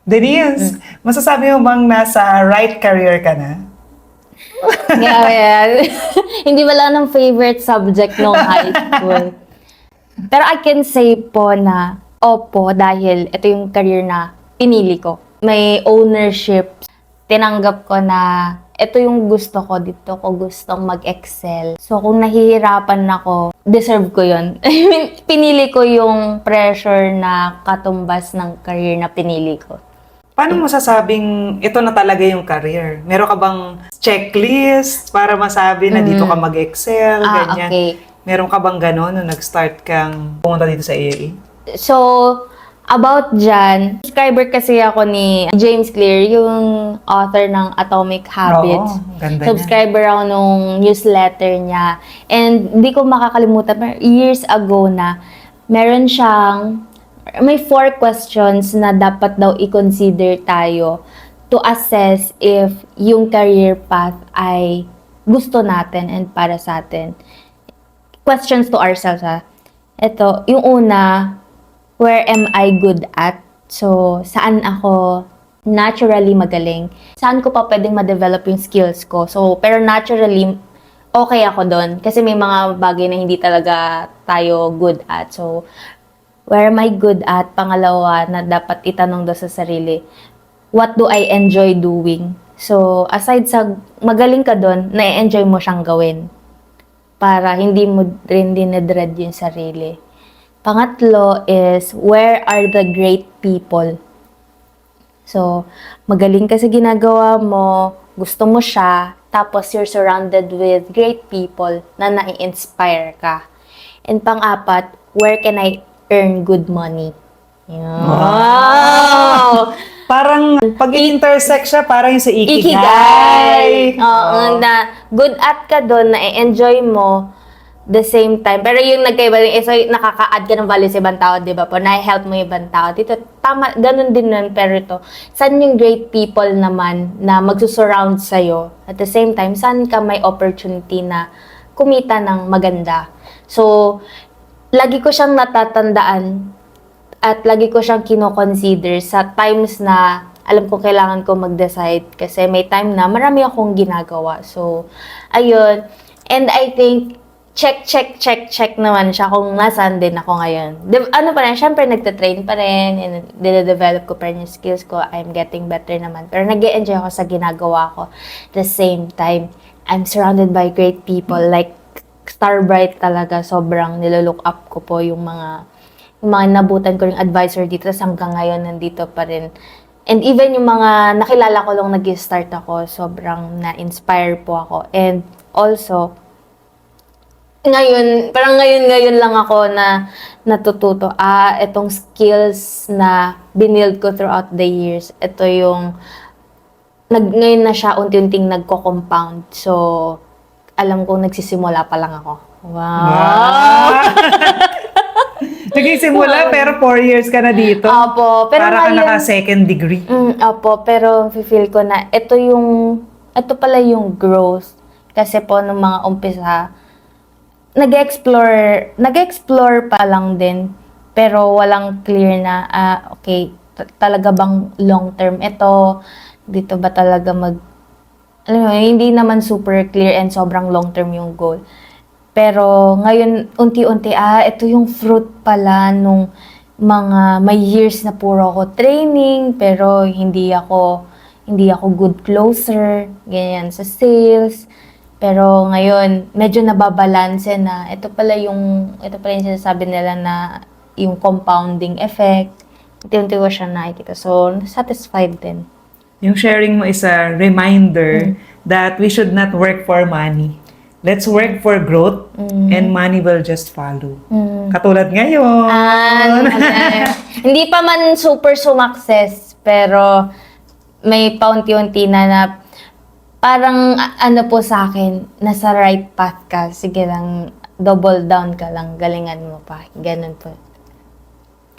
Denise, masasabi mo bang nasa right career ka na? Yeah. Hindi wala ng favorite subject nung high school. Pero I can say po na, opo, dahil ito yung career na pinili ko. May ownership. Tinanggap ko na ito yung gusto ko, dito ko gustong mag-excel. So kung nahihirapan ako, deserve ko yun. I mean, pinili ko yung pressure na katumbas ng career na pinili ko. Paano mo sasabing ito na talaga yung career? Meron ka bang checklist para masabi na dito ka mag-excel, ganyan? Okay. Meron ka bang gano'n nung nag-start kang pumunta dito sa AAE? So, about dyan, subscriber kasi ako ni James Clear, yung author ng Atomic Habits. Oo, ganda Subscriber ako nung newsletter niya. And hindi ko makakalimutan, years ago na, meron siyang, may 4 questions na dapat daw i-consider tayo to assess if yung career path ay gusto natin and para sa atin. Questions to ourselves, ha. Ito, yung una, where am I good at? So, saan ako naturally magaling? Saan ko pa pwedeng ma-develop yung skills ko? So, pero naturally, okay ako doon. Kasi may mga bagay na hindi talaga tayo good at. So, where am I good at? Pangalawa, na dapat itanong doon sa sarili, what do I enjoy doing? So, aside sa magaling ka doon, na-enjoy mo siyang gawin. Para hindi mo rin dinedread yung sarili. Pangatlo is, where are the great people? So, magaling ka sa ginagawa mo, gusto mo siya, tapos you're surrounded with great people na nai-inspire ka. And pang-apat, where can I earn good money? Wow! Parang pag intersect siya, parang yung sa Ikigai. Ikigai! Oo, na good at ka doon, na-enjoy mo, the same time. Pero yung nagkaiba rin, so nakaka-add ka ng value sa ibang tao, di ba po? Na-help mo yung ibang tao. Dito, tama, ganun din nun. Pero ito, saan yung great people naman na magsusurround sa'yo? At the same time, saan ka may opportunity na kumita ng maganda? So, lagi ko siyang natatandaan at lagi ko siyang kino-consider sa times na alam ko kailangan ko mag-decide kasi may time na marami akong ginagawa. So, ayun. And I think, check naman siya kung nasaan din ako ngayon. Ano pa rin, syempre nagtatrain pa rin, and dine-develop ko pa rin yung skills ko, I'm getting better naman. Pero nag-e-enjoy ako sa ginagawa ko. At the same time, I'm surrounded by great people, like Starbright talaga, sobrang nilolook up ko po yung mga nabutan ko ring advisor dito, tapos hanggang ngayon nandito pa rin. And even yung mga nakilala ko lang nag-start ako, sobrang na-inspire po ako. And also, ngayon, parang ngayon lang ako na natututo, itong skills na binild ko throughout the years, ito yung, ngayon na siya unti-unting nagko-compound. So, alam kong nagsisimula pa lang ako. Wow! Nagsisimula, pero 4 years ka na dito. Opo, pero para ka ngayon, naka-second degree. Opo, pero feel ko na ito pala yung growth. Kasi po nung mga umpisa, nag-explore pa lang din. Pero walang clear na, okay, talaga bang long term ito? Dito ba talaga alam mo, hindi naman super clear and sobrang long term yung goal. Pero ngayon, unti-unti, ito yung fruit pala nung mga may years na puro ako training, pero hindi ako good closer, ganyan sa sales. Pero ngayon, medyo nababalanse na. Ito pala yung sinasabi nila na yung compounding effect. Unti-unti ko siya nakikita. So, satisfied din. Yung sharing mo is a reminder that we should not work for money. Let's work for growth and money will just follow. Katulad ngayon. Hindi pa man super sumakses, pero may paunti-unti na parang ano po sa akin, nasa right path ka. Sige lang, double down ka lang, galingan mo pa. Ganun po.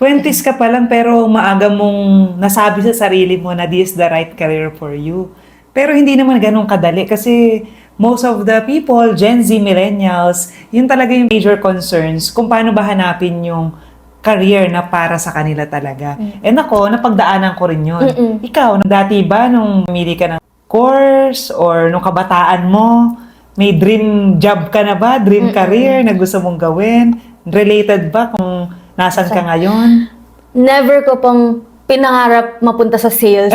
20s ka pa lang pero maaga mong nasabi sa sarili mo na this is the right career for you. Pero hindi naman ganun kadali kasi most of the people, Gen Z, millennials, yun talaga yung major concerns kung paano ba hanapin yung career na para sa kanila talaga. And ako, napagdaanan ko rin yun. Ikaw, dati ba nung pumili ka ng course or nung kabataan mo, may dream job ka na ba? Dream career na gusto mong gawin? Related ba kung nasan ka ngayon? Never ko pong pinangarap mapunta sa sales.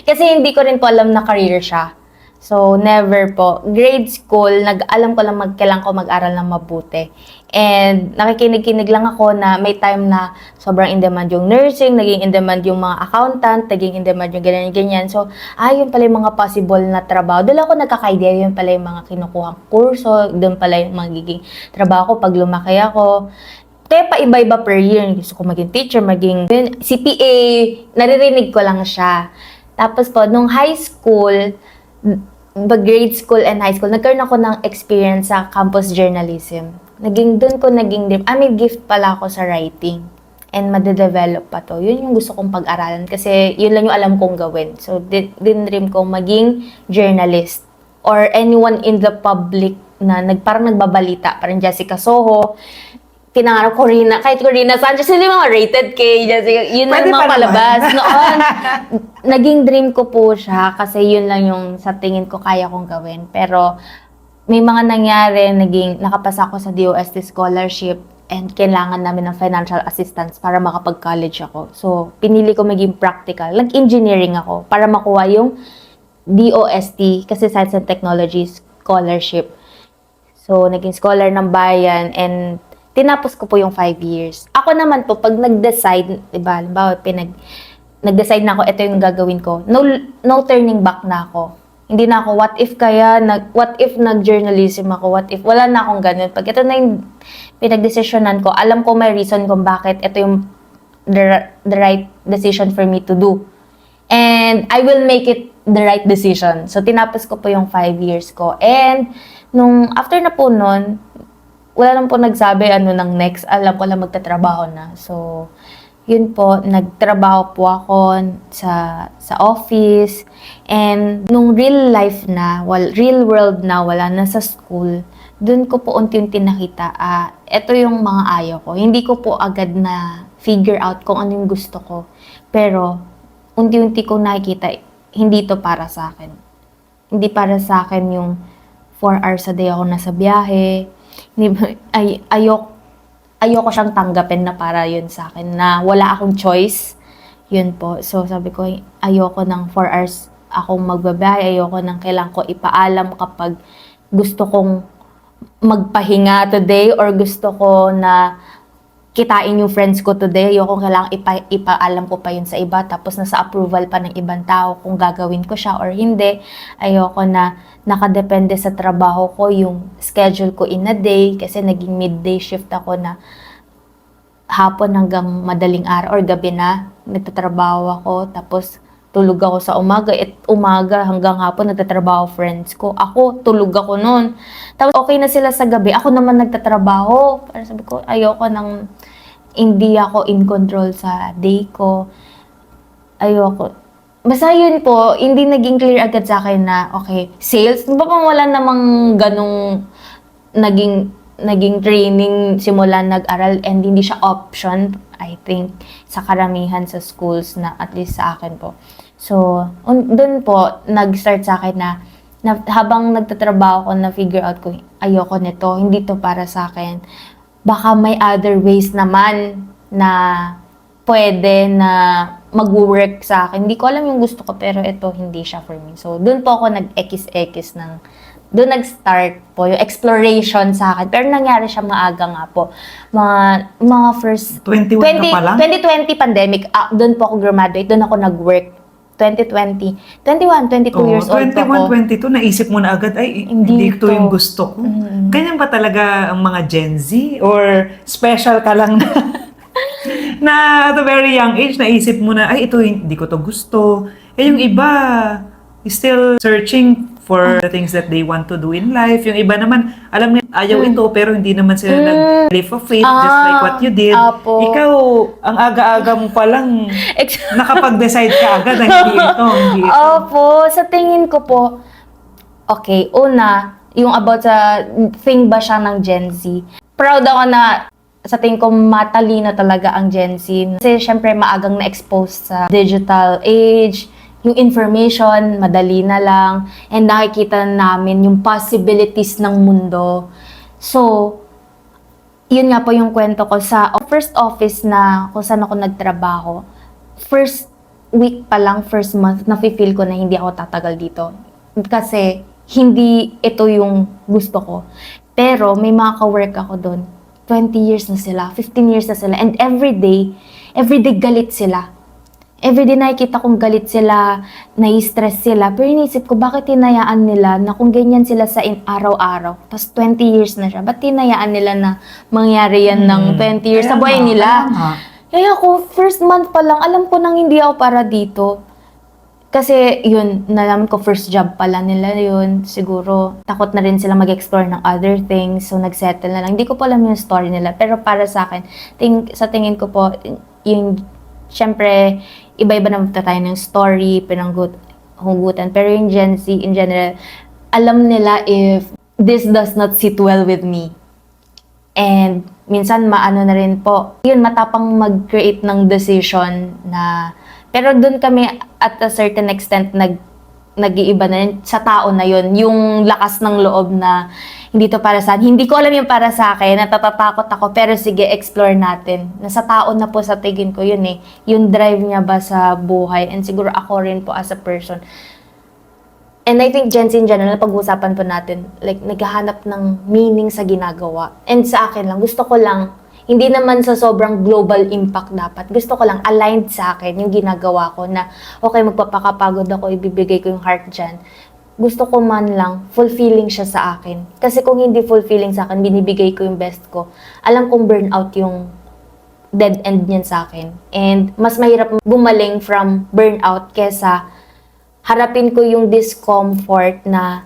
Kasi hindi ko rin po alam na career siya. So, never po. Grade school, alam ko lang kailangan ko mag-aral ng mabuti. And nakikinig-kinig lang ako na may time na sobrang in-demand yung nursing, naging in-demand yung mga accountant, naging in-demand yung ganyan-ganyan. So, yun pala yung mga possible na trabaho. Doon ako nagkaka-idea, yun pala yung mga kinukuhang kurso, doon pala yung magiging trabaho ko pag lumaki ako. Kaya pa iba-iba per year. Gusto ko maging teacher, maging CPA, naririnig ko lang siya. Tapos po, nung high school, grade school and high school, nagkaroon ako ng experience sa campus journalism. Doon ko naging may gift pala ako sa writing. And madedevelop pa to. Yun yung gusto kong pag-aralan kasi yun lang yung alam kong gawin. So, dream kong maging journalist or anyone in the public na parang nagbabalita. Parang Jessica Soho, pinangarap ko kahit Corina Sanchez, hindi mga rated kay Jessica, yun lang mga palabas. Noon, naging dream ko po siya kasi yun lang yung sa tingin ko kaya kong gawin. Pero may mga nangyari, nakapasa ako sa DOST scholarship and kailangan namin ng financial assistance para makapag-college ako. So, pinili ko maging practical. Nag-engineering ako para makuha yung DOST kasi Science and Technology scholarship. So, naging scholar ng bayan and tinapos ko po yung 5 years. Ako naman po, pag nag-decide, diba, halimbawa, nag-decide na ako, ito yung gagawin ko, no turning back na ako. Hindi na ako, what if nag-journalism ako, what if, wala na akong ganun. Pag ito na yung pinag-desisyonan ko, alam ko may reason kung bakit ito yung the right decision for me to do. And I will make it the right decision. So, tinapos ko po yung 5 years ko. And, after na po nun, wala lang po nagsabi ng next. Alam ko lang magtatrabaho na. So, yun po, nagtrabaho po ako sa office. And nung real life na, real world na, wala na sa school, dun ko po unti-unti nakita, ito yung mga ayaw ko. Hindi ko po agad na figure out kung ano yung gusto ko. Pero, unti-unti kong nakikita, hindi to para sa akin. Hindi para sa akin yung 4 hours a day ako nasa biyahe. Ayoko siyang tanggapin na para yun sa akin, na wala akong choice. Yun po. So, sabi ko, ayoko ng 4 hours akong magbabiyahe, ayoko ng kailangan ko ipaalam kapag gusto kong magpahinga today or gusto ko na kitain yung friends ko today, ayoko kailangan ipaalam ko pa yun sa iba, tapos nasa approval pa ng ibang tao kung gagawin ko siya or hindi. Ayoko na nakadepende sa trabaho ko yung schedule ko in a day, kasi naging midday shift ako na hapon hanggang madaling araw or gabi na nagtatrabaho ako, tapos tulog ako sa umaga, umaga hanggang hapon nagtatrabaho friends ko. Ako, tulog ako noon. Tapos okay na sila sa gabi, ako naman nagtatrabaho. Para sabi ko, ayoko hindi ako in control sa day ko. Ayoko. Basta yun po, hindi naging clear agad sa akin na, okay, sales, ba pang wala namang ganong naging training simula nag-aral and hindi siya option, I think, sa karamihan sa schools na at least sa akin po. So, doon po, nag-start sa akin na habang nagtatrabaho ko, na-figure out ko, ayoko nito, hindi to para sa akin. Baka may other ways naman na pwede na mag-work sa akin. Hindi ko alam yung gusto ko, pero ito, hindi siya for me. So, doon po ako nag-ekis-ekis doon nag-start po yung exploration sa akin. Pero nangyari siya maaga nga po. Mga first... 21 ka pa lang? 2020 pandemic. Doon po ako graduate. Doon ako nag-work. 2020. 22 years old po ako. 21, 22, naisip mo na agad, ay, hindi ito yung gusto ko. Ganyan ba talaga ang mga Gen Z? Or special ka lang na at a very young age, naisip mo na, ay, ito, hindi ko to gusto. Yung iba, still searching for the things that they want to do in life. Yung iba naman, alam niya, ayaw ito, pero hindi naman sila nag-leap of faith, just like what you did. Apo. Ikaw, ang aga-aga mo palang nakapag-decide ka agad na hindi ito. Opo, sa tingin ko po, okay, una, yung about sa thing ba siya ng Gen Z. Proud ako na sa tingin ko matalino talaga ang Gen Z. Kasi syempre maagang na-expose sa digital age, yung information, madali na lang, and nakikita namin yung possibilities ng mundo. So, yun nga po yung kwento ko sa first office na kung saan ako nagtrabaho. First week pa lang, first month, nafe-feel ko na hindi ako tatagal dito. Kasi hindi ito yung gusto ko. Pero may mga ka-work ako doon. 20 years na sila, 15 years na sila, and everyday galit sila. Everyday nakikita kong galit sila, nai-stress sila, pero inisip ko, bakit tinayaan nila na kung ganyan sila sa araw-araw, tapos 20 years na siya, ba't tinayaan nila na mangyari yan ng 20 years sa buhay nila? Kaya ako, first month pa lang, alam ko nang hindi ako para dito. Kasi yun, nalaman ko first job pala nila yun. Siguro, takot na rin sila mag-explore ng other things, so nagsettle na lang. Hindi ko pa alam yung story nila, pero para sa akin, sa tingin ko po, yung syempre, iba-iba naman tayo ng story, pinanghugutan. Pero yung Gen Z, in general, alam nila if this does not sit well with me. And minsan, maano na rin po, yun, matapang mag-create ng decision na, pero dun kami at a certain extent nag-iiba na yun sa tao na yun. Yung lakas ng loob na hindi to para sa akin. Hindi ko alam yung para sa akin, natatatakot ako, pero sige, explore natin. Nasa tao na po sa tingin ko yun eh. Yung drive niya ba sa buhay, and siguro ako rin po as a person. And I think Gen Z in general, pag-uusapan po natin, like, naghahanap ng meaning sa ginagawa. And sa akin lang, gusto ko lang, hindi naman sa sobrang global impact dapat. Gusto ko lang aligned sa akin yung ginagawa ko na, okay, magpapakapagod ako, ibibigay ko yung heart dyan. Gusto ko man lang, fulfilling siya sa akin. Kasi kung hindi fulfilling sa akin, binibigay ko yung best ko. Alam kong burnout yung dead end niyan sa akin. And mas mahirap gumaling from burnout kesa harapin ko yung discomfort na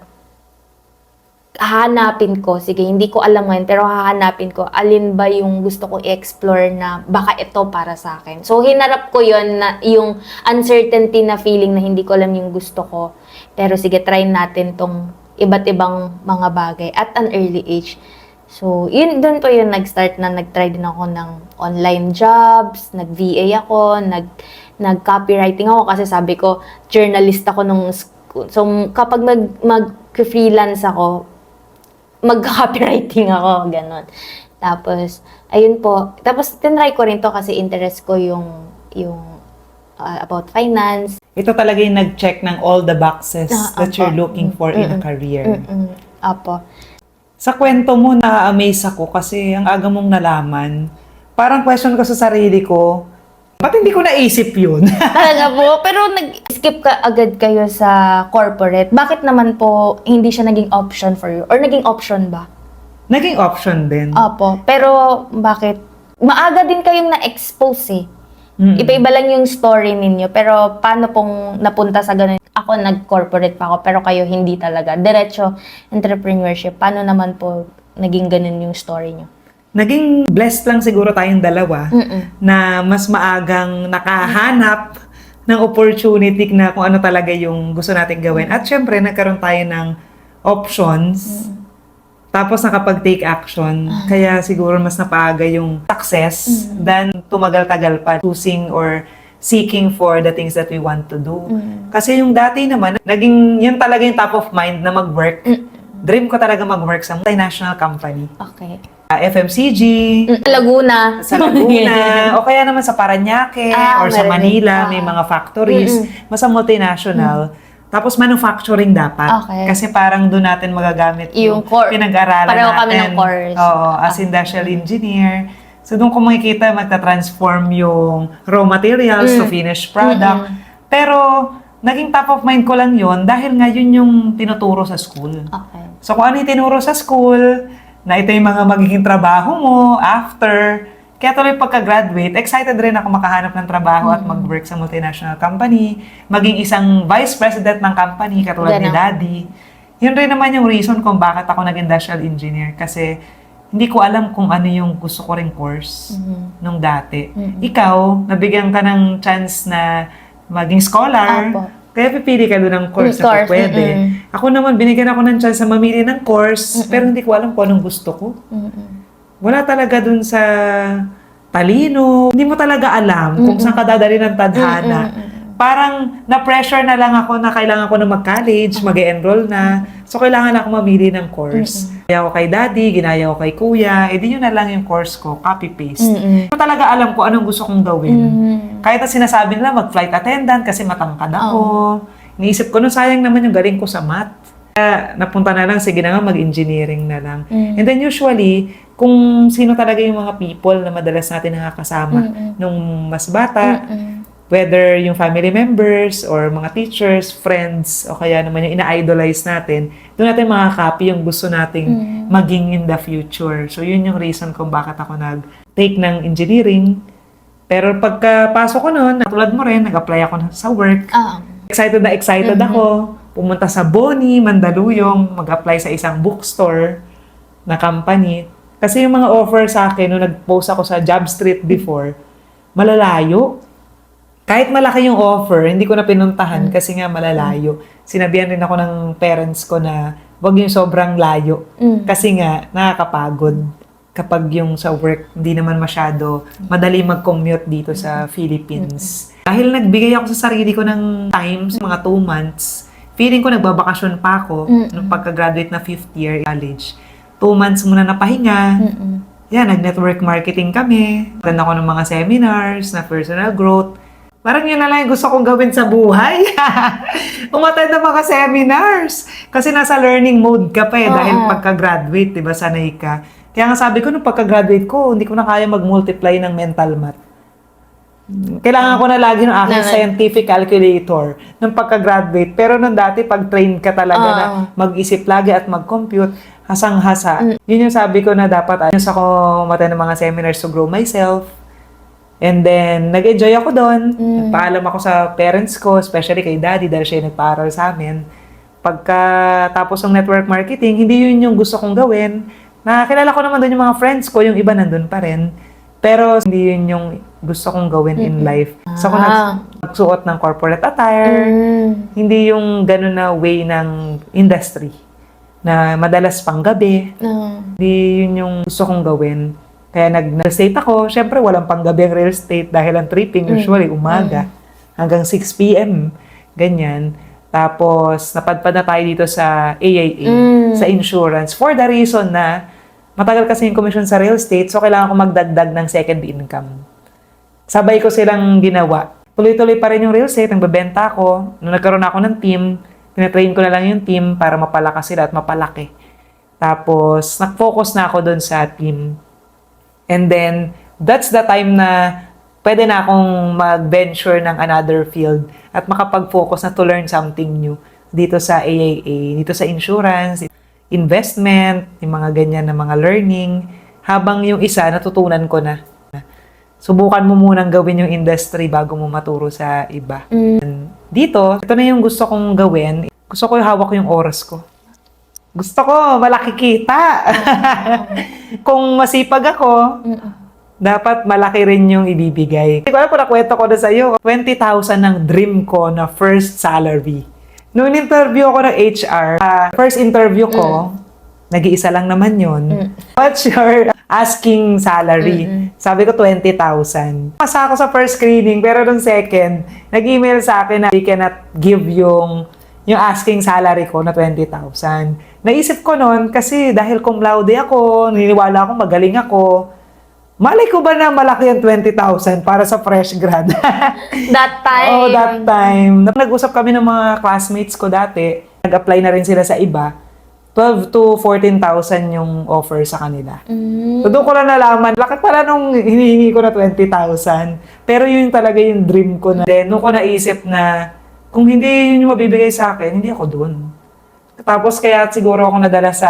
hahanapin ko. Sige, hindi ko alam ngayon, pero hahanapin ko alin ba yung gusto ko i-explore na baka ito para sa akin. So, hinarap ko yon na yung uncertainty na feeling na hindi ko alam yung gusto ko. Pero sige, try natin tong iba't ibang mga bagay at an early age. So, yun, doon po yung nag-start na nag-try din ako ng online jobs, nag-VA ako, nag-copywriting ako kasi sabi ko, journalist ako nung school. So, kapag mag-freelance ako, mag-copywriting ako, ganon. Tapos, ayun po. Tapos, tinry ko rin to kasi interest ko yung about finance. Ito talaga yung nag-check ng all the boxes that you're looking for in a career. Apo. Sa kwento mo, na-amaze ako kasi ang aga mong nalaman. Parang question ko sa sarili ko, ba't hindi ko naisip yun? Talaga po. Pero nag-skip ka agad kayo sa corporate. Bakit naman po hindi siya naging option for you? Or naging option ba? Naging option din. Opo. Pero bakit? Maaga din kayong na-expose eh. Iba-iba lang yung story ninyo. Pero paano pong napunta sa ganun? Ako nag-corporate pa ako, pero kayo hindi talaga. Diretso entrepreneurship. Paano naman po naging ganun yung story nyo? Naging blessed lang siguro tayong dalawa na mas maagang nakahanap ng opportunity na kung ano talaga yung gusto natin gawin. At syempre, nagkaroon tayo ng options. Tapos nakapag-take action. Kaya siguro mas napaaga yung success than tumagal-tagal pa choosing or seeking for the things that we want to do. Kasi yung dati naman, naging yun talaga yung top of mind na mag-work. Dream ko talaga mag-work sa multinational company. Okay. FMCG, Laguna. sa Laguna, o kaya naman sa Parañaque or sa meron Manila, din. may mga factories. Basta multinational. Tapos manufacturing dapat. Okay. Kasi parang doon natin magagamit Yung core. pinag-aralan Pareho natin. kami ng course. Oo, as industrial engineer. So doon ko makikita magta-transform yung raw materials to finished product. Pero naging top of mind ko lang yun dahil nga yun yung tinuturo sa school. Okay. So kung ano yung tinuro sa school, na ito yung mga magiging trabaho mo after. Kaya tuloy pagka-graduate, excited rin ako makahanap ng trabaho at mag-work sa multinational company, maging isang vice president ng company katulad ni Daddy. Yun rin naman yung reason kung bakit ako nag-industrial engineer kasi hindi ko alam kung ano yung gusto ko ring course nung dati. Ikaw, nabigyan ka ng chance na maging scholar. Apo. Kaya pipili ka doon ng course na pwede. Ako naman, binigyan ako ng chance na mamili ng course, pero hindi ko alam kung anong gusto ko. wala talaga dun sa talino. Hindi mo talaga alam kung saan ka dadali ng tadhana. Parang na-pressure na lang ako na kailangan ko na mag-college, mag-enroll na. So, kailangan ako mamili ng course. Ginaya ko kay daddy, ginaya ko kay kuya, edi yun na lang yung course ko, copy-paste. Hindi ko talaga alam ko anong gusto kong gawin. Kahit na sinasabi nila mag-flight attendant kasi matangkad ako. Iniisip ko, no, sayang naman yung galing ko sa math. Kaya napunta na lang, sige na nga, mag-engineering na lang. And then usually, kung sino talaga yung mga people na madalas natin nakakasama nung mas bata, whether yung family members or mga teachers, friends, o kaya naman yung ina-idolize natin, doon natin makaka-copy yung gusto nating maging in the future. So, yun yung reason kung bakit ako nag-take ng engineering. Pero pagkapasok ko noon, tulad mo rin, nag-apply ako sa work. Excited na excited ako. Pumunta sa Boni, Mandaluyong, mag-apply sa isang bookstore na company. Kasi yung mga offer sa akin, nung nag-post ako sa Job Street before, malalayo. Kahit malaki yung offer, hindi ko na pinuntahan kasi nga malalayo. Sinabihan rin ako ng parents ko na wag yung sobrang layo. Kasi nga, nakakapagod. Kapag yung sa work, hindi naman masyado madali mag-commute dito sa Philippines. Dahil nagbigay ako sa sarili ko ng times, mga 2 months, feeling ko nagbabakasyon pa ako nung pagka-graduate na 5th year college. 2 months muna na pahinga. Yan, nag-network marketing kami. Attend ako ng mga seminars na personal growth. Parang yun na lang yung gusto kong gawin sa buhay. Umattend ng mga seminars. Kasi nasa learning mode ka pa dahil pagka-graduate, diba, sanay ka. Kaya nga sabi ko, nung pagka-graduate ko, hindi ko na kaya mag-multiply ng mental math. Kailangan ko na lagi ng aking scientific calculator nung pagka-graduate. Pero nung dati, pag-train ka talaga na mag-isip lagi at mag-compute, hasang-hasa. Yun yung sabi ko na dapat ayos ako umattend ng mga seminars to grow myself. And then, nag-enjoy ako doon. Nagpaalam ako sa parents ko, especially kay daddy dahil siya yung nagpaaral sa amin. Pagkatapos ng network marketing, hindi yun yung gusto kong gawin. Nakakilala ko naman doon yung mga friends ko, yung iba nandun pa rin. Pero hindi yun yung gusto kong gawin in life. So, ako nagsuot ng corporate attire. Hindi yung ganun na way ng industry na madalas pang gabi. Hindi yun yung gusto kong gawin. Kaya nag-real estate ako. Siyempre, walang panggabi ang real estate dahil ang tripping usually umaga hanggang 6 p.m. Ganyan. Tapos, napadpad na tayo dito sa AIA, sa insurance. For the reason na matagal kasi yung commission sa real estate, so kailangan ko magdagdag ng second income. Sabay ko silang ginawa. Tuloy-tuloy pa rin yung real estate, nagbebenta ako. Nung nagkaroon ako ng team, pinatrain ko na lang yung team para mapalakas sila at mapalaki. Tapos, nag-focus na ako doon sa team. And then, that's the time na pwede na akong mag-venture ng another field at makapag-focus na to learn something new dito sa AIA, dito sa insurance, investment, yung mga ganyan na mga learning. Habang yung isa, natutunan ko na. Subukan mo munang gawin yung industry bago mo maturo sa iba. Dito, ito na yung gusto kong gawin. Gusto ko hawak yung oras ko. Gusto ko, malaki kita. Kung masipag ako, dapat malaki rin yung ibibigay. Hindi ko alam kung nakwento ko na sa'yo. 20,000 ng dream ko na first salary. Noong interview ako ng HR, first interview ko, nag-iisa lang naman yun. What's your asking salary? Sabi ko 20,000. Pasa ako sa first screening, pero nung second, nag-email sa akin na we cannot give yung asking salary ko na 20,000. Naisip ko noon kasi dahil cum laude ako, naniniwala ako magaling ako, malay ko ba na malaki yung 20,000 para sa fresh grad? That time? Oo, that time. Nag-usap kami ng mga classmates ko dati. Nag-apply na rin sila sa iba. 12 to 14,000 yung offer sa kanila. So, doon ko na nalaman, laki pala nung hinihingi ko na 20,000. Pero yun talaga yung dream ko na. Then, nung ko naisip na, kung hindi yun yung mabibigay sa akin, hindi ako doon. Tapos kaya siguro ako nadala sa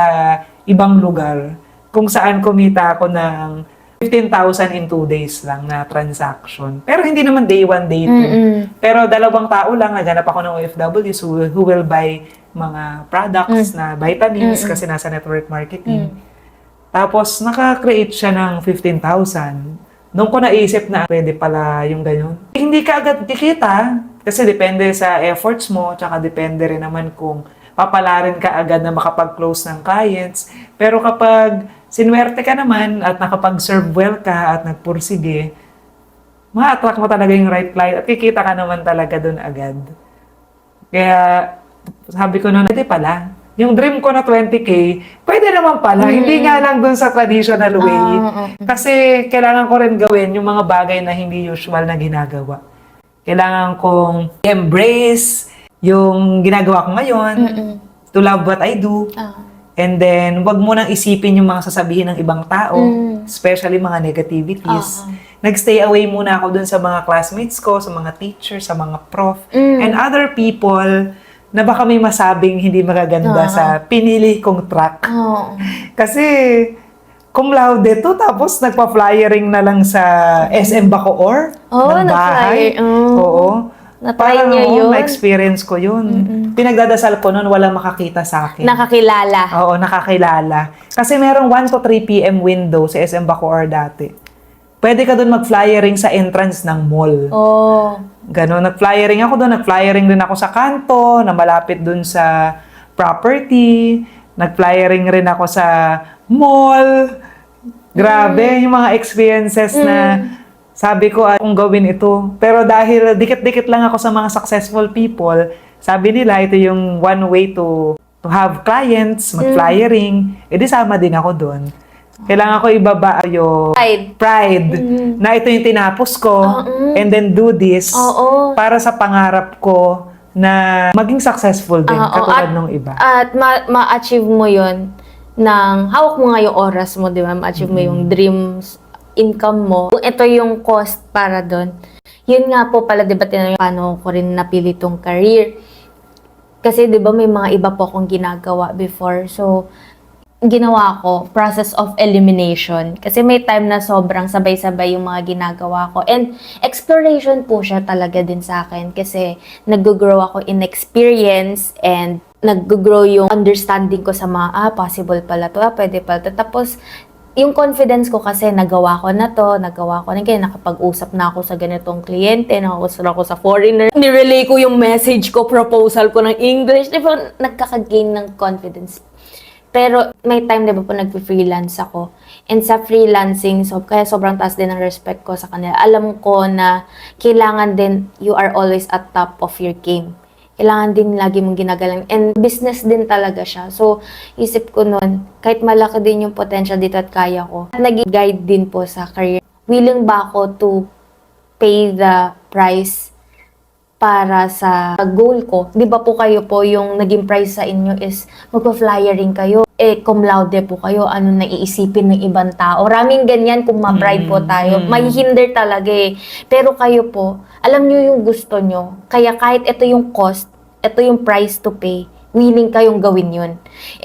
ibang lugar kung saan kumita ako ng 15,000 in 2 days lang na transaction. Pero hindi naman day 1, day 2. Pero 2 tao lang, naghanap ako ng OFWs who will buy mga products na vitamins kasi nasa network marketing. Tapos naka-create siya ng 15,000. Noong ko naisip na pwede pala yung ganyan. Hindi ka agad kikita kasi depende sa efforts mo, tsaka depende rin naman kung papalarin ka agad na makapag-close ng clients. Pero kapag sinwerte ka naman at nakapag-serve well ka at nagpursige, ma-attract mo talaga yung right client at kikita ka naman talaga dun agad. Kaya, sabi ko noon, pwede pala. Yung dream ko na 20K, pwede naman pala. Hindi nga lang dun sa traditional way. Kasi kailangan ko rin gawin yung mga bagay na hindi usual na ginagawa. Kailangan kong embrace yung ginagawa ko ngayon, to love what I do. And then, wag mo nang isipin yung mga sasabihin ng ibang tao, especially mga negativities. Nagstay away muna ako dun sa mga classmates ko, sa mga teachers, sa mga prof, and other people na baka may masabing hindi magaganda sa pinili kong track. Kasi, cum laude to, tapos nagpa-flyering na lang sa SM Bacoor ng bahay. Oo. Na-try niyo yun? Na-experience ko yun. Pinagdadasal ko nun, wala makakita sa akin. Nakakilala. Oo, nakakilala. Kasi merong 1 to 3 p.m. window sa SM Bacoor dati. Pwede ka doon mag-flyering sa entrance ng mall. Ganon, nag-flyering ako doon. Nag-flyering din ako sa kanto, na malapit doon sa property. Nag-flyering rin ako sa mall. Grabe, yung mga experiences na sabi ko, kung gawin ito. Pero dahil dikit-dikit lang ako sa mga successful people, sabi nila, ito yung one way to have clients, mag-flyering. Edi sama din ako doon. Kailangan ko ibaba yung pride na ito yung tinapos ko and then do this para sa pangarap ko na maging successful din katulad ng iba. At ma-achieve mo yon ng hawak mo nga yung oras mo, di ba? Ma-achieve mo yung dreams, income mo. Kung ito yung cost para doon. Yun nga po pala, di ba, paano ko rin napili tong career. Kasi di ba may mga iba po akong ginagawa before. So, ginawa ko, process of elimination. Kasi may time na sobrang sabay-sabay yung mga ginagawa ko. And exploration po siya talaga din sa akin. Kasi nag-grow ako in experience and nag-grow yung understanding ko sa mga, possible pala to, pwede pala to. Tapos, yung confidence ko kasi nagawa ko na to, nagawa ko na kaya nakapag-usap na ako sa ganitong kliyente, nakakusap ako sa foreigner, nirelay ko yung message ko, proposal ko ng English, di ba, nagkaka-gain ng confidence. Pero may time, di ba po, nag-freelance ako. And sa freelancing, kaya sobrang taas din ang respect ko sa kanila. Alam ko na kailangan din, you are always at top of your game. Kailangan din lagi mong ginagalang. And business din talaga siya. So, isip ko nun, kahit malaki din yung potential dito at kaya ko, nag-guide din po sa career. Willing ba ako to pay the price para sa goal ko? Di ba po kayo po, yung naging price sa inyo is magpa-flyering kayo. Cum laude po kayo, ano naiisipin ng ibang tao. Raming ganyan kung ma-pride po tayo. Mahihinder talaga eh. Pero kayo po, alam nyo yung gusto nyo. Kaya kahit ito yung cost, ito yung price to pay, willing kayong gawin yun.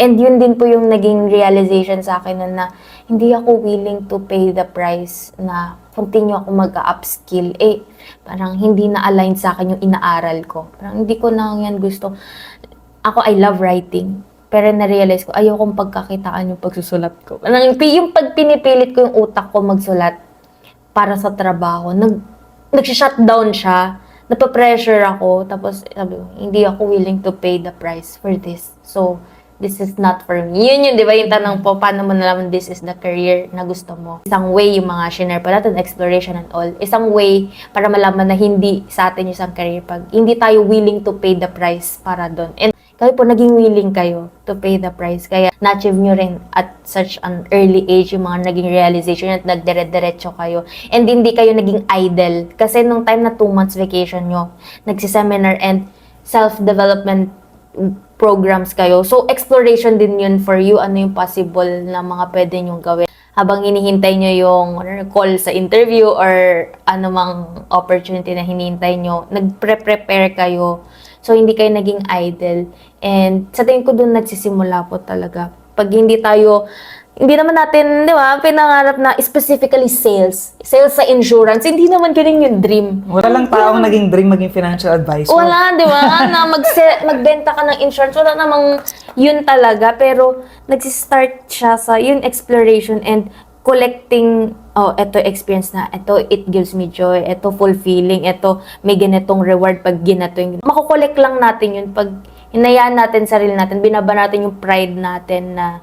And yun din po yung naging realization sa akin na hindi ako willing to pay the price na continue ako mag-upskill. Parang hindi na align sa akin yung inaaral ko. Parang hindi ko na yan gusto. Ako, I love writing. Pero na-realize ko, ayaw kong pagkakitaan yung pagsusulat ko. Yung pag pinipilit ko yung utak ko magsulat para sa trabaho, nag-shutdown siya, napapressure ako, tapos sabi ko, hindi ako willing to pay the price for this. So, this is not for me. Yun, di ba yung tanong po, paano mo nalaman this is the career na gusto mo? Isang way yung mga shinare pa natin, exploration and all. Isang way para malaman na hindi sa atin yung isang career pag hindi tayo willing to pay the price para doon. And kayo po, naging willing kayo to pay the price. Kaya na-achieve nyo rin at such an early age yung mga naging realization at nagdire-diretso kayo. And hindi kayo naging idle. Kasi nung time na 2 months vacation nyo, nagsiseminar and self-development programs kayo. So, exploration din yun for you. Ano yung possible na mga pwede nyong gawin. Habang hinihintay nyo yung call sa interview or anumang opportunity na hinihintay nyo, nagpre-prepare kayo. So, hindi kayo naging idle. And sa tingin ko doon nagsisimula po talaga. Pag hindi naman natin, di ba, pinangarap na specifically sales. Sales sa insurance, hindi naman ganun yung dream. Wala lang taong naging dream maging financial advisor. Wala, di ba? Na magbenta ka ng insurance, wala namang yun talaga. Pero nagsistart siya sa yun exploration and collecting, eto experience na, eto it gives me joy, eto fulfilling, eto may ganitong reward pag ginato yung... Makukolect lang natin yun pag hinayaan natin sarili natin, binaba natin yung pride natin na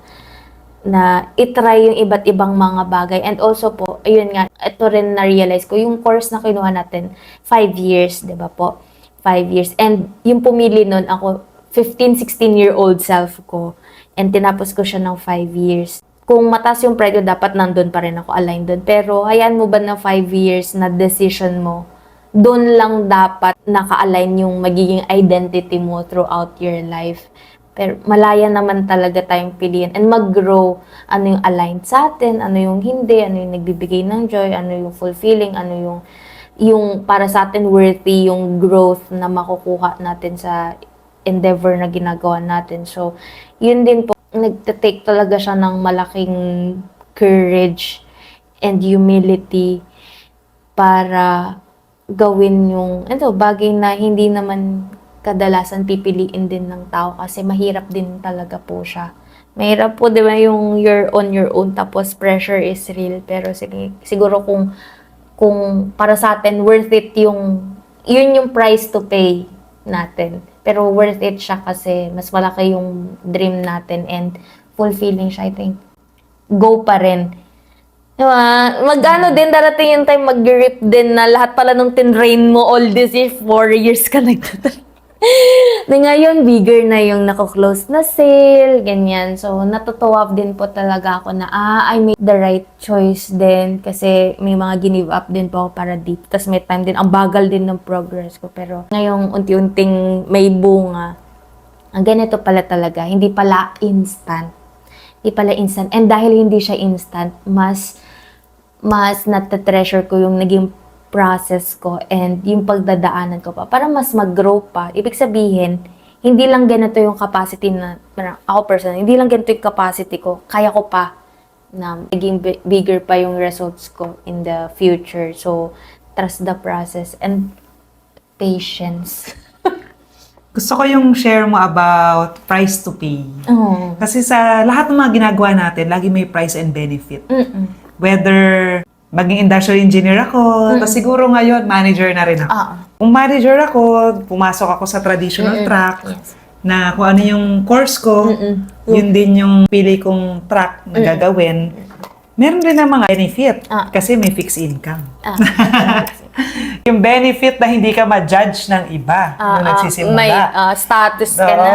na itry yung iba't ibang mga bagay. And also po, ayun nga, ito rin na-realize ko, yung course na kinuha natin, 5 years, di ba po? 5 years. And yung pumili nun, ako, 15, 16-year-old self ko. And tinapos ko siya ng 5 years. Kung mataas yung pride ko, dapat nandun pa rin ako, aligned dun. Pero, hayaan mo ba na 5 years na decision mo, doon lang dapat naka-align yung magiging identity mo throughout your life. Pero malaya naman talaga tayong piliin and mag-grow. Ano yung aligned sa atin, ano yung hindi, ano yung nagbibigay ng joy, ano yung fulfilling, ano yung para sa atin worthy yung growth na makukuha natin sa endeavor na ginagawa natin. So, yun din po, nagte-take talaga siya ng malaking courage and humility para gawin yung bagay na hindi naman kadalasan pipiliin din ng tao kasi mahirap din talaga po siya. Mahirap po, di ba, yung you're on your own tapos pressure is real. Pero siguro kung para sa atin, worth it yun yung price to pay natin. Pero worth it siya kasi mas malaki yung dream natin and fulfilling siya, I think. Go pa rin. Diba? Magano din, darating yung time mag-rip din na lahat pala nung tinrain mo all this year, 4 years ka nagtatrain. Di ngayon, bigger na yung nako-close na sale, ganyan. So, natutuwa din po talaga ako na, I made the right choice din kasi may mga give up din po ako para dito. Tapos may time din, ang bagal din ng progress ko. Pero ngayong unti-unting may bunga, ang ganito pala talaga, hindi pala instant. Hindi pala instant. And dahil hindi siya instant, mas natatreasure ko yung naging process ko and yung pagdadaanan ko pa para mas mag-grow pa. Ibig sabihin, hindi lang ganito yung capacity na, ako personally, hindi lang ganito yung capacity ko, kaya ko pa na maging bigger pa yung results ko in the future. So, trust the process and patience. Gusto ko yung share mo about price to pay. Oh. Kasi sa lahat ng mga ginagawa natin, lagi may price and benefit. Mm-mm. Whether maging industrial engineer ako, tapos siguro ngayon, manager na rin ako. Kung manager ako, pumasok ako sa traditional track, Yes. na kung ano yung course ko, yun din yung pili kong track na gagawin. Meron rin na mga benefit, kasi may fixed income. Yung benefit na hindi ka ma-judge ng iba nung nagsisimula. May status ka na.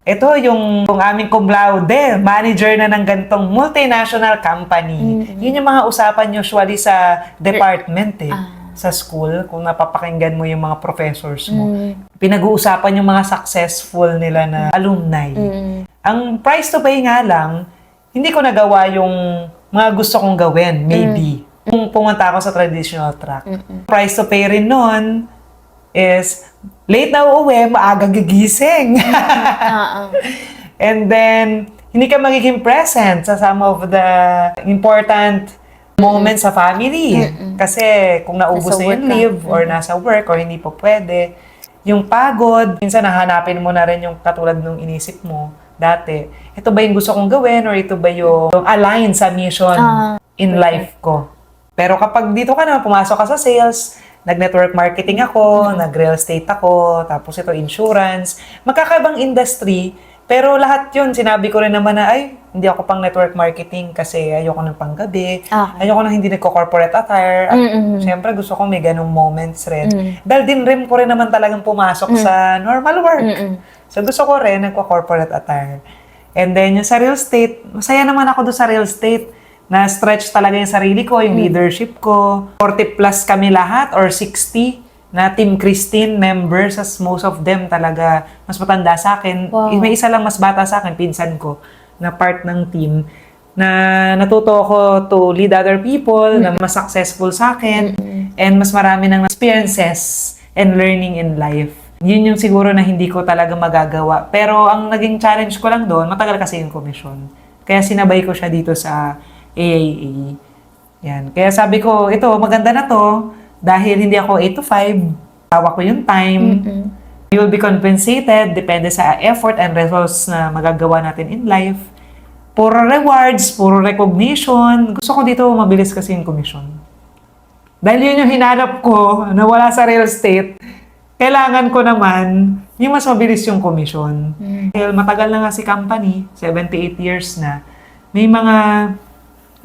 Ito yung aming cum laude, manager na ng gantong multinational company. Yun yung mga usapan usually sa department sa school, kung napapakinggan mo yung mga professors mo. Pinag-uusapan yung mga successful nila na alumni. Ang price to pay nga lang, hindi ko nagawa yung mga gusto kong gawin, maybe. Kung pumunta ako sa traditional track. Price to pay rin nun is late na uuwi, maaga gigising. And then, hindi ka magiging present sa some of the important moments sa family. Kasi kung naubos na yung leave or nasa work or hindi pa pwede, yung pagod, minsan nahanapin mo na rin yung katulad nung inisip mo dati. Ito ba yung gusto kong gawin or ito ba yung align sa mission in life ko? Pero kapag dito ka na, pumasok ka sa sales, nag-network marketing ako, nag-real estate ako, tapos ito insurance. Magkakaibang industry, pero lahat yun, sinabi ko rin naman na, hindi ako pang network marketing kasi ayoko ng panggabi, ayoko na hindi nagko-corporate attire. At syempre gusto ko may ganong moments rin. Dahil din rin ko rin naman talagang pumasok sa normal work. So gusto ko rin nagko-corporate attire. And then yung sa real estate, masaya naman ako doon sa real estate. Na-stretch talaga yung sarili ko, yung leadership ko. 40 plus kami lahat or 60 na Team Christine members, as most of them talaga mas matanda sa akin. Wow. May isa lang mas bata sa akin, pinsan ko, na part ng team, na natuto ko to lead other people, na mas successful sa akin, and mas marami ng experiences and learning in life. Yun yung siguro na hindi ko talaga magagawa. Pero ang naging challenge ko lang doon, matagal kasi yung commission. Kaya sinabay ko siya dito sa AAA. Yan. Kaya sabi ko, ito, maganda na to dahil hindi ako 8 to 5. Hawak ko yung time. You will be compensated depende sa effort and results na magagawa natin in life. Puro rewards, puro recognition. Gusto ko dito mabilis kasi yung commission. Dahil yun yung hinanap ko na wala sa real estate, kailangan ko naman yung mas mabilis yung commission. Dahil matagal na nga si company, 78 years na, may mga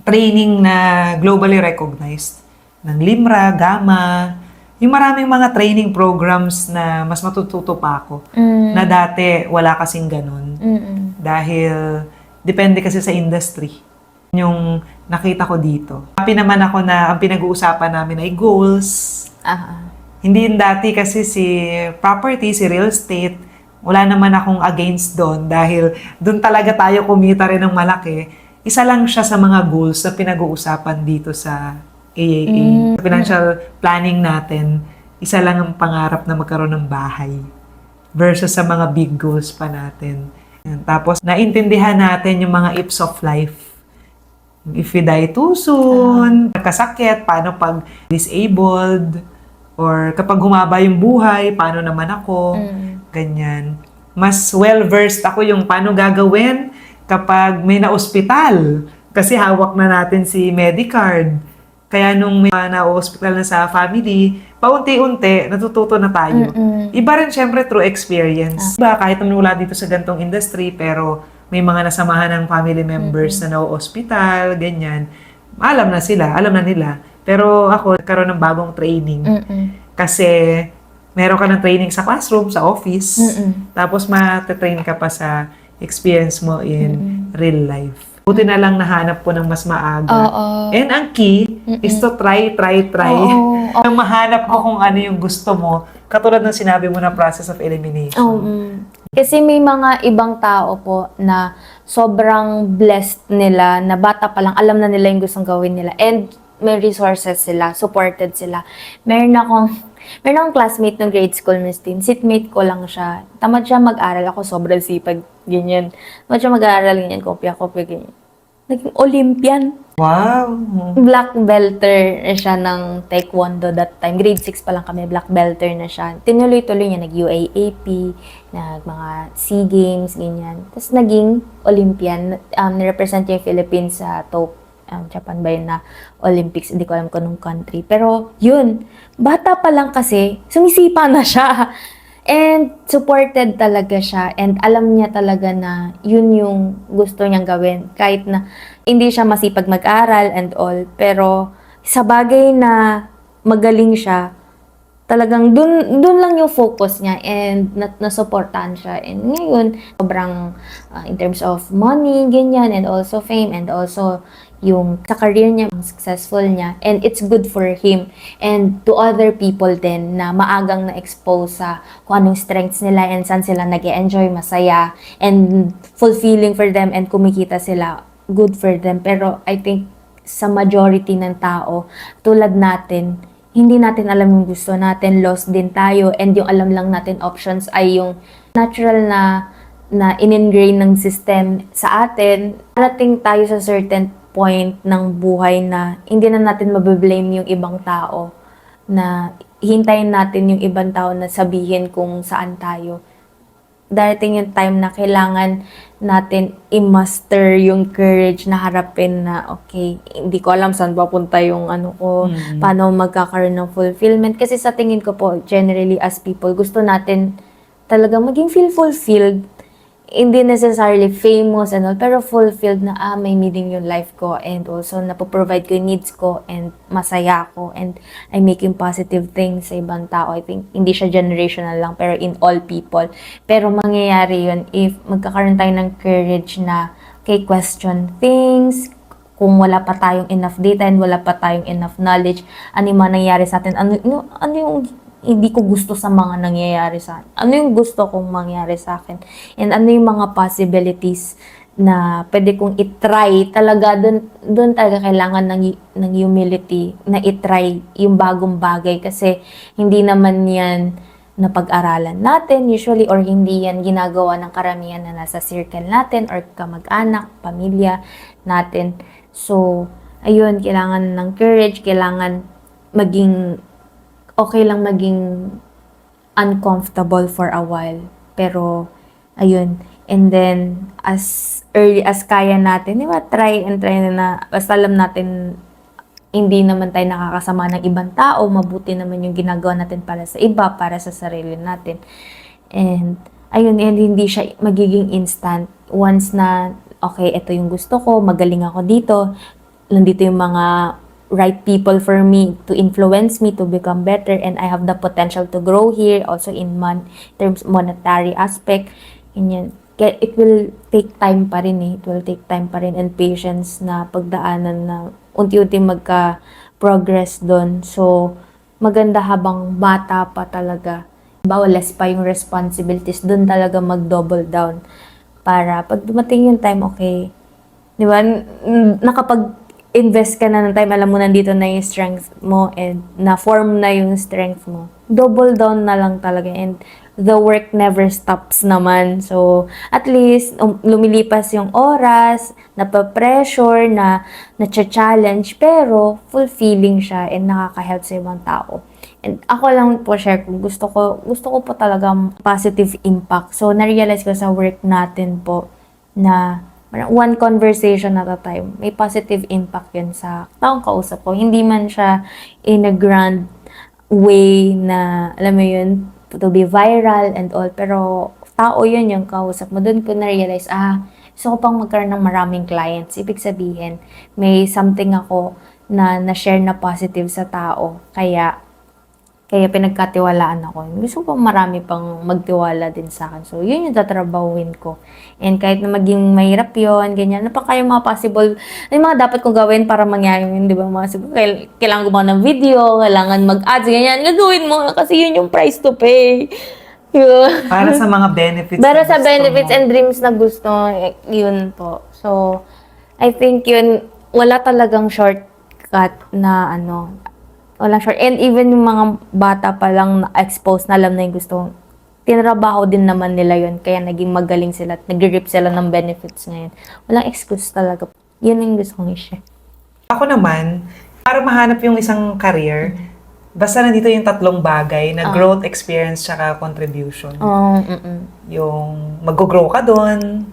training na globally recognized ng LIMRA, GAMA, yung maraming mga training programs na mas matututo pa ako. Na dati wala kasing ganun. Dahil depende kasi sa industry. Yung nakita ko dito. Happy naman ako na ang pinag-uusapan namin ay goals. Hindi yung dati kasi si property, si real estate, wala naman akong against doon dahil doon talaga tayo kumita rin ng malaki. Isa lang siya sa mga goals na pinag-uusapan dito sa AAA. Financial planning natin, isa lang ang pangarap na magkaroon ng bahay versus sa mga big goals pa natin. Tapos, naintindihan natin yung mga ifs of life. If you die too soon, kasakit, paano pag disabled, or kapag humaba yung buhay, paano naman ako, ganyan. Mas well-versed ako yung paano gagawin kapag may na-ospital. Kasi hawak na natin si Medicard. Kaya nung may na-hospital na sa family, paunti-unti, natututo na tayo. Iba rin syempre through experience. Iba, kahit naman wala dito sa gantong industry, pero may mga nasamahan ng family members na na-hospital, ganyan. Alam na nila. Pero ako, nagkaroon ng bagong training. Kasi meron ka ng training sa classroom, sa office, tapos matatrain ka pa sa experience mo in real life. Buti na lang nahanap ko ng mas maaga. And ang key is to try. Nang mahanap mo kung ano yung gusto mo, katulad ng sinabi mo na process of elimination. Kasi may mga ibang tao po na sobrang blessed nila, na bata pa lang, alam na nila yung gustong gawin nila. And may resources sila, supported sila. Meron akong classmate ng grade school, Miss Tin. Seatmate ko lang siya. Tamad siya mag-aral. Ako sobrang sipag, ganyan. Tamad siya mag-aral, ganyan. Kopya, ganyan. Naging Olympian. Wow! Black belter na siya ng Taekwondo that time. Grade 6 pa lang kami, black belter na siya. Tinuloy-tuloy niya, nag-UAAP, mga SEA Games, ganyan. Tapos naging Olympian. Nirepresent niya yung Philippines sa Japan ba yun na Olympics, hindi ko alam kung anong country. Pero yun, bata pa lang kasi, sumisipa na siya. And supported talaga siya. And alam niya talaga na yun yung gusto niyang gawin. Kahit na hindi siya masipag mag-aral and all. Pero sa bagay na magaling siya, talagang dun lang yung focus niya and nasuportahan siya. And ngayon, sobrang in terms of money, ganyan, and also fame, and also yung sa career niya, successful niya, and it's good for him and to other people din na maagang na-expose sa kung anong strengths nila and saan sila nag-enjoy, masaya, and fulfilling for them and kumikita sila, good for them. Pero I think sa majority ng tao, tulad natin, hindi natin alam yung gusto natin, lost din tayo, and yung alam lang natin options ay yung natural na in-ingrain ng system sa atin. Parating tayo sa certain point ng buhay na hindi na natin mabiblame yung ibang tao, na hintayin natin yung ibang tao na sabihin kung saan tayo. Darating yung time na kailangan natin i-master yung courage na harapin na, okay, hindi ko alam saan papunta yung ano ko, paano magkakaroon ng fulfillment. Kasi sa tingin ko po, generally as people, gusto natin talaga maging feel fulfilled. Hindi necessarily famous and all, pero fulfilled na may meaning yung life ko, and also napoprovide ko yung needs ko, and masaya ako, and I'm making positive things sa ibang tao. I think hindi siya generational lang, pero in all people. Pero mangyayari yun if magkakaroon tayo ng courage na question things, kung wala pa tayong enough data and wala pa tayong enough knowledge, ano yung mga nangyayari sa atin, ano yung hindi ko gusto sa mga nangyayari sa akin. Ano yung gusto kong mangyari sa akin? And ano yung mga possibilities na pwede kong itry. Talaga, doon talaga kailangan ng humility na itry yung bagong bagay. Kasi hindi naman yan napag-aralan natin usually, or hindi yan ginagawa ng karamihan na nasa circle natin or kamag-anak, pamilya natin. So, ayun, kailangan ng courage, kailangan okay lang maging uncomfortable for a while. Pero, ayun. And then, as early as kaya natin, try na, basta alam natin, hindi naman tayo nakakasama ng ibang tao, mabuti naman yung ginagawa natin para sa iba, para sa sarili natin. And, ayun, and hindi siya magiging instant. Once na okay, ito yung gusto ko, magaling ako dito, nandito yung mga right people for me to influence me to become better, and I have the potential to grow here also in terms monetary aspect. Ganyan. Kaya it will take time pa rin eh. It will take time pa rin and patience na pagdaanan na unti-unti magka-progress doon. So, maganda habang bata pa talaga. Less pa yung responsibilities, doon talaga mag-double down. Para pag dumating yung time, okay, di ba, nakapag-invest ka na ng time, alam mo nandito na yung strength mo and na-form na yung strength mo. Double down na lang talaga and the work never stops naman. So, at least, lumilipas yung oras, napapressure, na-challenge, pero fulfilling siya and nakaka-help sa ibang tao. And ako lang po share kung gusto ko po talagang positive impact. So, na-realize ko sa work natin po na one conversation at a time, may positive impact yun sa taong kausap ko. Hindi man siya in a grand way na, alam mo yun, to be viral and all, pero tao yun yung kausap mo. Doon ko na-realize, gusto ko pang magkaroon ng maraming clients. Ibig sabihin, may something ako na na-share na positive sa tao. Kaya pinagkatiwalaan ako. Gusto ko pang marami pang magtiwala din sa akin. So, yun yung tatrabawin ko. And kahit na maging mahirap yun, ganyan, napakaya mga possible, yung mga dapat kong gawin para mangyari yun, di ba? Kailangan gumawa ng video, kailangan mag-ads, ganyan, gagawin mo kasi yun yung price to pay. Yun. Para sa mga benefits. Para na sa gusto benefits mo. and dreams na gusto, yun po. So, I think yun, wala talagang shortcut na walang short. And even yung mga bata pa lang na-expose na alam na yung gusto, tinrabaho din naman nila yun. Kaya naging magaling sila at nag-reap sila ng benefits ngayon. Walang excuse talaga. Yun yung gusto kong i-share. Ako naman, para mahanap yung isang career, basta nandito yung tatlong bagay na growth, experience, tsaka contribution. Yung mag-grow ka doon,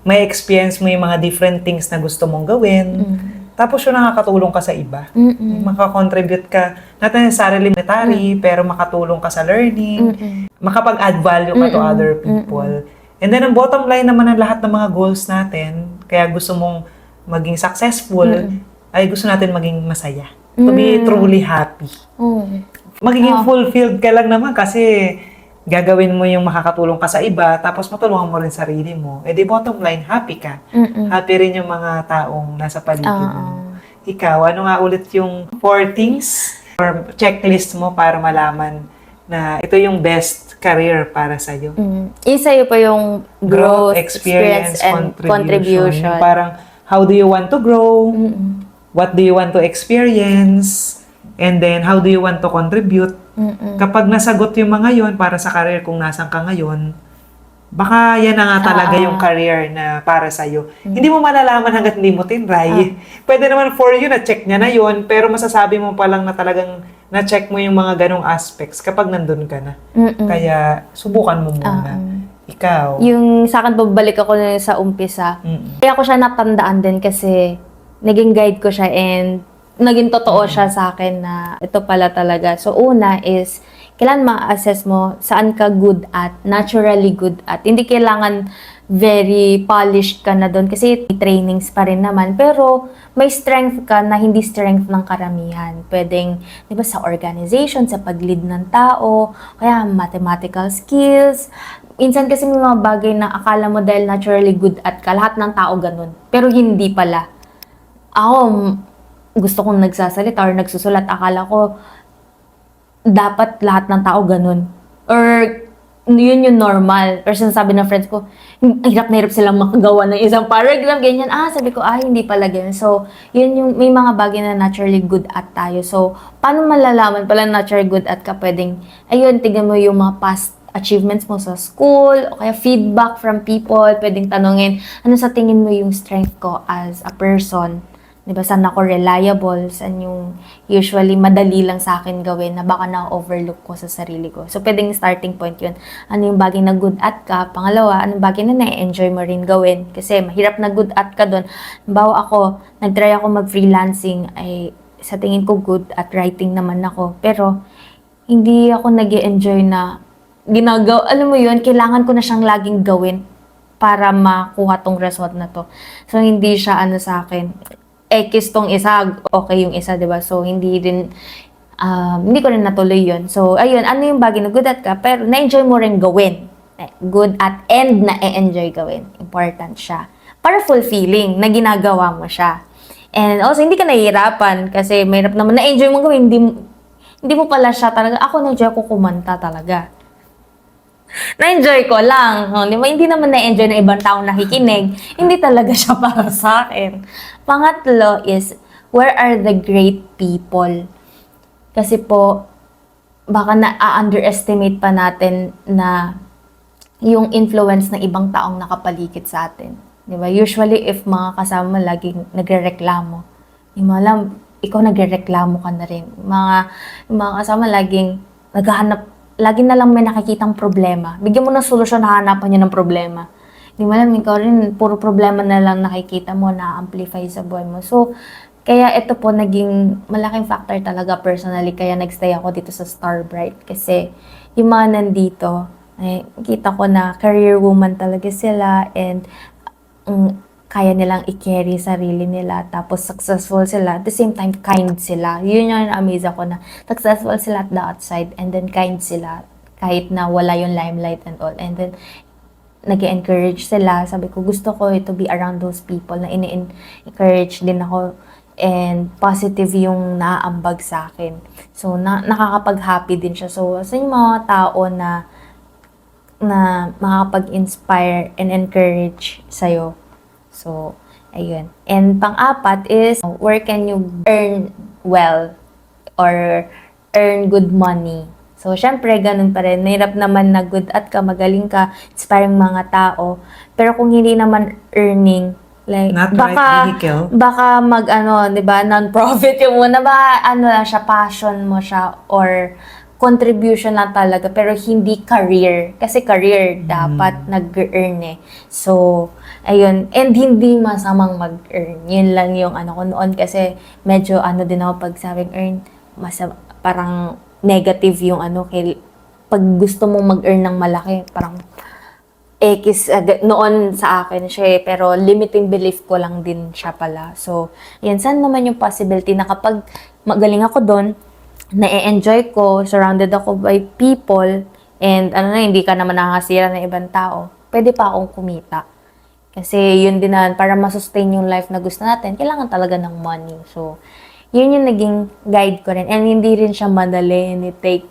may experience mo yung mga different things na gusto mong gawin, tapos yung nakakatulong ka sa iba. Makakontribute ka, not necessarily monetary, pero makatulong ka sa learning, makapag-add value ka to other people. And then, ang bottom line naman ng lahat ng mga goals natin, kaya gusto mong maging successful, ay gusto natin maging masaya. To be truly happy. Magiging fulfilled ka lang naman kasi gagawin mo yung makakatulong ka sa iba, tapos matulungan mo rin sarili mo. Eh di bottom line, happy ka. Happy rin yung mga taong nasa paligid mo. Ikaw, ano nga ulit yung 4 things or checklist mo para malaman na ito yung best career para sa'yo? Isa yun pa yung growth, experience, and contribution. Parang, how do you want to grow? What do you want to experience? And then, how do you want to contribute? Kapag nasagot yung mga yon para sa career kung nasan ka ngayon, baka yan na nga talaga yung career na para sa'yo. Hindi mo malalaman hanggat hindi mo tinry. Pwede naman for you, na-check niya na yon, pero masasabi mo pa lang na talagang na-check mo yung mga ganong aspects kapag nandun ka na. Kaya, subukan mo muna. Ikaw? Yung sa akin, babalik ako na sa umpisa. Kaya ko siya natandaan din kasi naging guide ko siya and naging totoo siya sa akin na ito pala talaga. So, una is, kailangan ma-assess mo saan ka good at, naturally good at. Hindi kailangan very polished ka na doon kasi trainings pa rin naman. Pero, may strength ka na hindi strength ng karamihan. Pwedeng, di ba, sa organization, sa pag-lead ng tao, kaya mathematical skills. Minsan kasi may mga bagay na akala mo dahil naturally good at ka, lahat ng tao ganun. Pero hindi pala. Ako, gusto kong nagsasalita or nagsusulat, akala ko dapat lahat ng tao ganun. Or yun yung normal. Or sinasabi ng friends ko, hirap na hirap silang makagawa ng isang paragraph, ganyan. Sabi ko, hindi pala ganyan. So, yun yung, may mga bagay na naturally good at tayo. So, paano malalaman pala naturally good at ka? Pwedeng, ayun, tignan mo yung mga past achievements mo sa school, o kaya feedback from people, pwedeng tanungin, ano sa tingin mo yung strength ko as a person? Diba, saan ako reliable, saan yung usually madali lang sa akin gawin na baka na-overlook ko sa sarili ko. So, pwedeng starting point yun. Ano yung bagay na good at ka? Pangalawa, anong bagay na na-enjoy mo rin gawin? Kasi mahirap na good at ka doon. Bawa ako, nag-try ako mag-freelancing, ay sa tingin ko good at writing naman ako. Pero, hindi ako nag-enjoy na ginagawa. Alam mo yun, kailangan ko na siyang laging gawin para makuha tong result na to. So, hindi siya sa akin. X tong isa, okay yung isa, diba? So, hindi ko rin natuloy yun. So, ayun, ano yung bagay na good at ka, pero na-enjoy mo rin gawin. Good at and na-enjoy gawin. Important siya. Para fulfilling na ginagawa mo siya. And also, hindi ka nahihirapan kasi mahirap naman na-enjoy mo gawin. Hindi mo pala siya talaga. Ako na-enjoy ko kumanta talaga. Na-enjoy ko lang. Di ba? Hindi naman na-enjoy na ibang taong nakikinig. Hindi talaga siya para sa akin. Pangatlo is, where are the great people? Kasi po, baka na-underestimate pa natin na yung influence ng ibang taong nakapaligid sa atin. Di ba? Usually, if mga kasama laging nagrereklamo, di mo alam, ikaw nagrereklamo ka na rin. Yung mga kasama laging naghahanap, lagi na lang may nakikitang problema. Bigyan mo ng solusyon, hahanapan niya ng problema. Di mo alam, ikaw rin, puro problema na lang nakikita mo, na-amplify sa buhay mo. So, kaya ito po, naging malaking factor talaga personally. Kaya nagstay ako dito sa Starbright. Kasi yung mga nandito, kita ko na career woman talaga sila and kaya nilang i-carry sarili nila. Tapos successful sila. At the same time, kind sila. Yun yung na-amaze ako na successful sila at the outside and then kind sila. Kahit na wala yung limelight and all. And then, nag-encourage sila. Sabi ko, gusto ko to be around those people na ini-encourage din ako. And positive yung naaambag sa akin. So, nakakapag-happy din siya. So, sa yung mga tao na makakapag-inspire and encourage sa'yo. So, ayun. And pang-apat is, where can you earn well or earn good money? So, syempre, ganun pa rin. Mahirap naman na good at ka, magaling ka, inspiring mga tao. Pero kung hindi naman earning, like, not right vehicle. Baka di ba, non-profit yung muna ba, lang siya, passion mo siya, or contribution lang talaga, pero hindi career. Kasi career, dapat nag-earn eh. So, ayun. And hindi masamang mag-earn. Yun lang yung ko noon. Kasi medyo din ako pag sabing earn, parang negative yung pag gusto mong mag-earn ng malaki, parang X noon sa akin siya pero limiting belief ko lang din siya pala. So, yan, saan naman yung possibility na kapag magaling ako doon, na-enjoy ko, surrounded ako by people, and hindi ka naman nakakasira ng ibang tao, pwede pa akong kumita. Kasi yun din na, para masustain yung life na gusto natin, kailangan talaga ng money. So, yun yung naging guide ko rin. And hindi rin siya madali, and it take,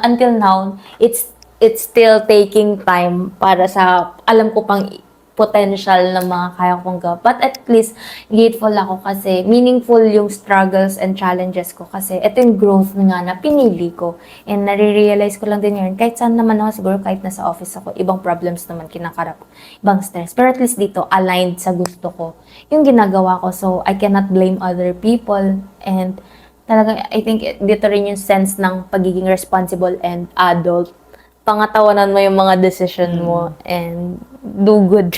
until now, it's still taking time para sa, alam ko pang potential ng mga kaya kong gawa. But at least, grateful ako kasi meaningful yung struggles and challenges ko kasi ito yung growth nga na pinili ko. And nare-realize ko lang din yun, kahit saan naman ako, siguro kahit nasa office ako, ibang problems naman kinakarap, ibang stress. Pero at least dito, aligned sa gusto ko yung ginagawa ko. So, I cannot blame other people. And talaga, I think dito rin yung sense ng pagiging responsible and adult. Pangatawanan mo yung mga decision mo and do good.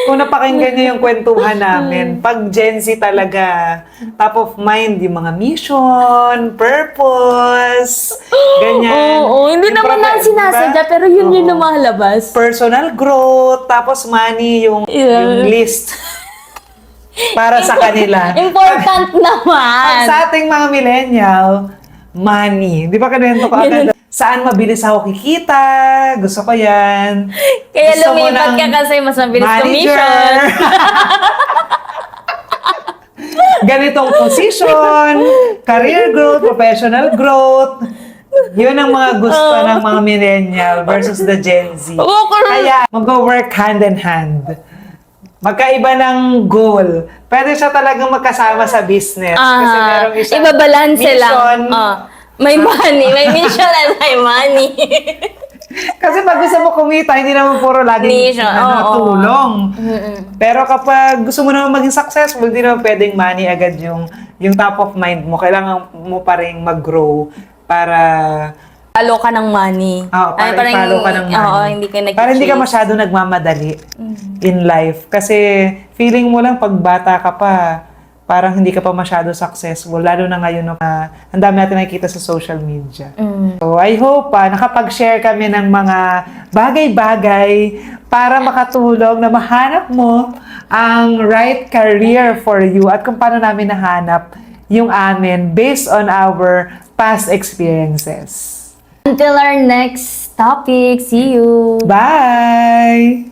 Kung napakinggan niyo yung kwentuhan namin, pag Gen Z talaga, top of mind yung mga mission, purpose, ganyan. Oo, hindi naman na sinasadya, pero yun yung lumalabas. Personal growth, tapos money yung list para sa kanila. Important naman. Pag sa ating mga millennial, money. Di ba kanento ka agad? Saan mabilis ako kikita? Gusto ko yan. Kaya Gusto mo lumipat ng ka kasi mas mabilis manager. commission. Ganitong position, career growth, professional growth. Yun ang mga gusto ng mga millennial versus the Gen Z. Kaya mag-work hand in hand. Magkaiba ng goal. Pwede siya talagang magkasama sa business. Kasi merong isang ibabalanse lang. mission. May money, may mission and may money. Kasi pag gusto mo kumita, hindi naman puro laging tulong. Pero kapag gusto mo naman maging successful, hindi naman pwedeng money agad yung top of mind mo. Kailangan mo pa rin mag-grow para Follow ka ng money. para i-follow ka ng money. Oo, hindi ka nag-chase. Para hindi ka masyado nagmamadali in life. Kasi feeling mo lang pag bata ka pa, parang hindi ka pa masyado successful, lalo na ngayon no, ang dami natin nakikita sa social media. So, I hope nakapag-share kami ng mga bagay-bagay para makatulong na mahanap mo ang right career for you at kung paano namin nahanap yung amin based on our past experiences. Until our next topic, see you! Bye!